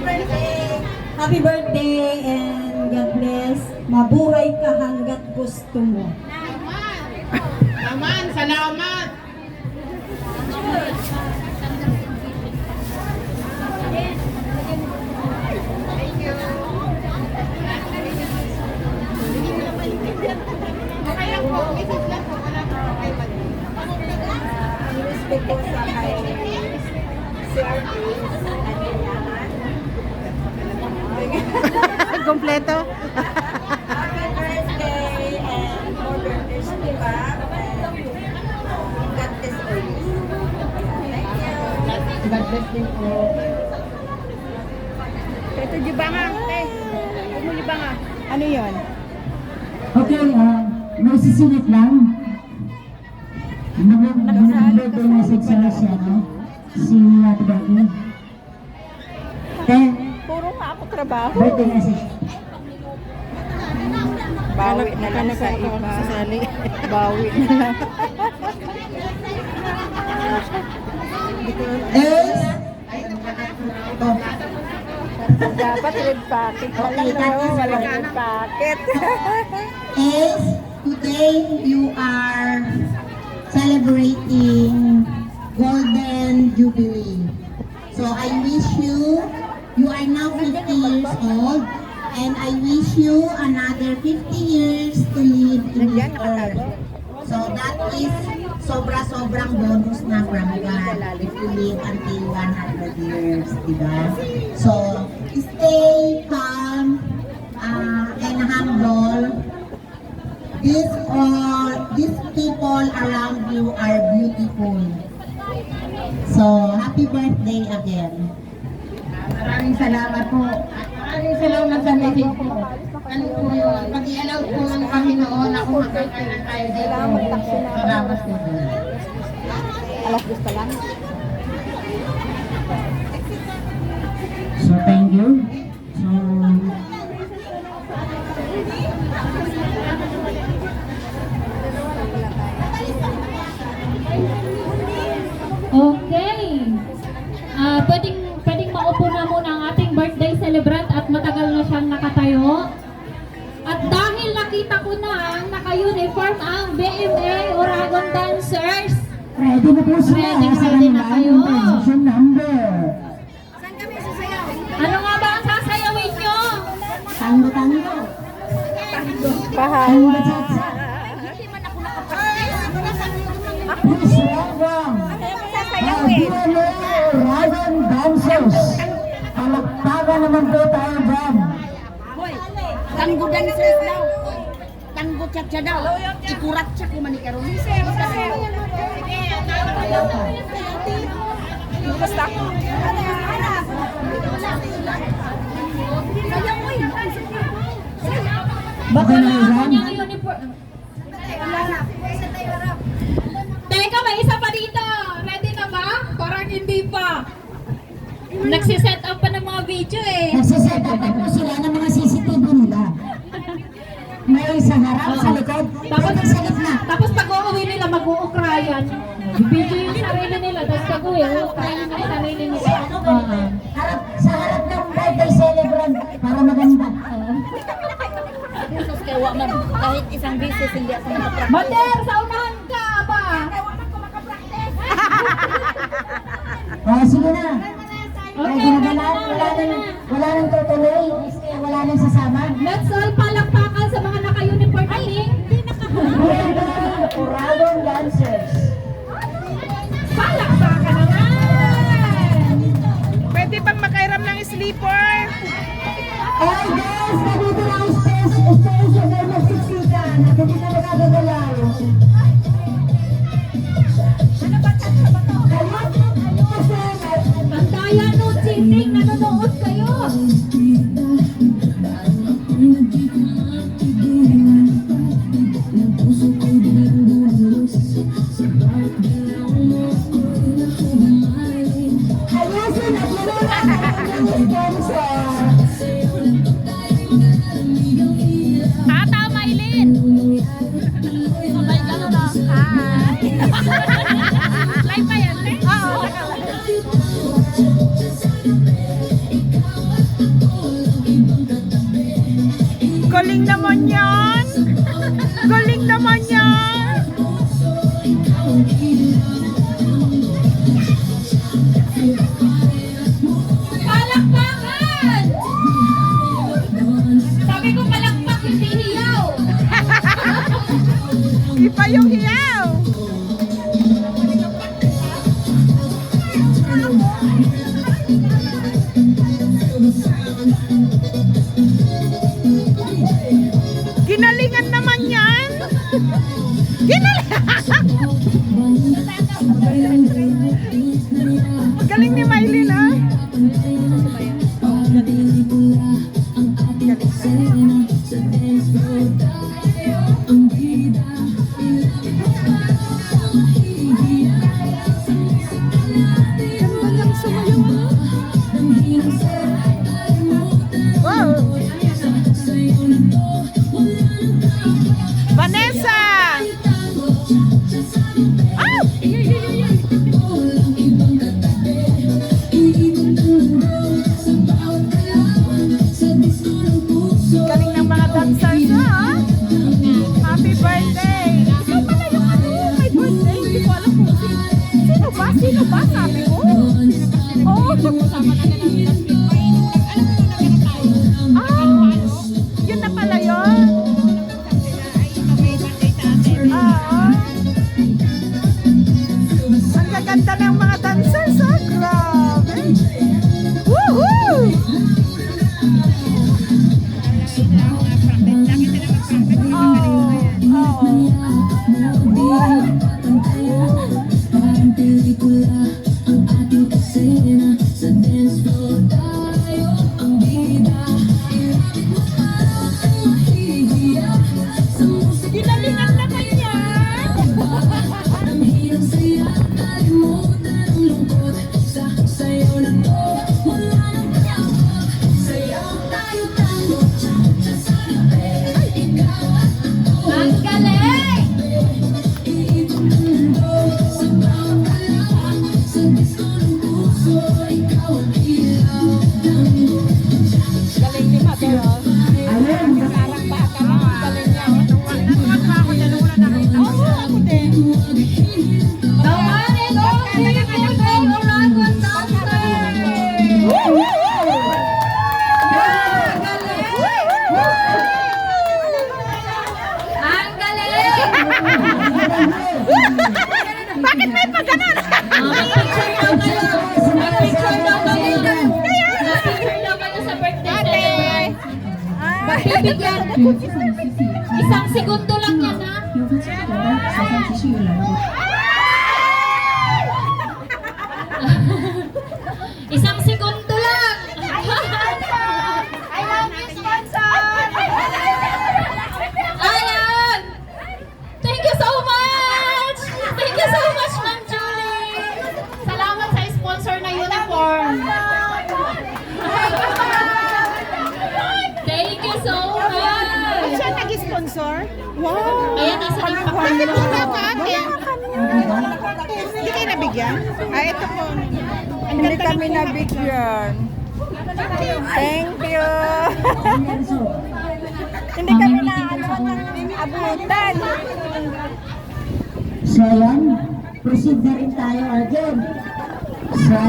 Happy birthday and God bless. Mabuhay ka hanggat gusto mo. Naman, salamat. Kaya po, isip lang po, wala po kay Mali. Respect ko sa kay Sir Kompleto. Happy birthday and more birthdays to come. God bless always. Thank you. God bless din po. Ito jibanga. Huwag mo jibanga. Ano yun? Okay, may sisingit lang. Birthday message sa siya, no? Si Ate Becky. Puro nga ako trabaho. Birthday message. Bawi na lang sa iba. Bawi na lang. Dapat red packet. Okay, Walang red packet. Is today you are celebrating Golden Jubilee. So I wish you are now 50 years old, and I wish you another 50 years to live in this earth. So that is sobrang bonus na from God if you live until 100 years, diba? So stay calm and humble. These people around you are beautiful. So, happy birthday again. Maraming salamat po. Maraming salamat sa meeting po. Ano po yun? Pag-i-allow po ng Panginoon ako magkakaroon tayo dito. Salamat po. Alas 2 pa lang. So, thank you. So, Okay. Pwedeng maupo na muna ang ating birthday celebrant at matagal na siyang nakatayo. At dahil nakita ko na ang naka-uniform ang BMA Oragon Dancers. ready na po sila Ready na kayo. intervention number. Ano nga ba ang sasayawin nyo? Tango. Pahawa. Please welcome BMA Oragon Dancers. Palakpakan naman po tayo dyan. Tanggo dancers daw. Tanggo cha-cha daw. Ikurat siya kung manikaroon. Basta ako. Baka Okay na na ako yan. niyang uniform. Teka, may isa pa dito. Ready na ba? Parang hindi pa. Nagsiset up pa ng mga video eh. Nagsiset up po sila ng mga CCTV nila. May sa harap, sa likod, pwede sa gitna. Tapos pag uuwi nila, mag-uukrayan. Video yung sarili nila, tapos pag uwi, uukrayan yung sarili nila. Harap, sa harap ng birthday celebrant para maganda. Sus kaya man kahit isang beses hindi ako nakapractice. Mater, sa unahan ka ba? Sige na. Okay, Wala nang tutuloy. Wala nang sasama. let's all palakpakan sa mga naka-uniform natin. Oragon Dancers. Palakpakan naman! Pwede bang makairam ng sleeper? Alright guys, nandito na ang station na magsiksikan. Hindi na nakagagalaw. Ang daya no, cheating, nanonood kayo. Ayusin, naglulungan ng sponsor. Tama, Maylin. Sabay gano'n na. Live ba yan, eh? Oo. Galing naman yan! Galing naman yan! Palakpakan! Sabi ko palakpak, hindi hiyaw. Iba yung hiyaw! Ginalingan naman yan! Galing ni Maylin, ha? Wow! Vanessa! Ah! Galing ng mga dancers, ha? Happy birthday! Ikaw pala yung may birthday. Hindi ko alam kung sino ba? Sino ba? Sabi ko. Oh! Ah! Yun na pala yun. Ang gaganda ng mga dancers, ha? Grabe! Woohoo! Ginalingan naman yan! Ang galing! Galing ni Mother, oh. Parang bata lang ang galing niya, oh. Natuwa ako dyan nung una nakita. Oo, ako din. The one and only Philippine Oragon Dancer! Ang galing! Bakit may pagganon? Mag-picture daw kayo. Mag-picture daw kayo. Mag-picture daw kayo sa birthday celebrant. Magbibigyan. Isang segundo lang yan, ha? Isang segundo lang. I love you, sponsor. Ayan. Thank you so much. Thank you so much, Ma'am Julie. Salamat sa sponsor na uniform. Thank you so much. Siya nag-sponsor? Wow! Ayan, nasa ng Bakit po ba ka? Hindi kayo nabigyan? Ito po. Hindi kami nabigyan. Thank you. Hindi kami na abutan. So yan, proceed na rin tayo again sa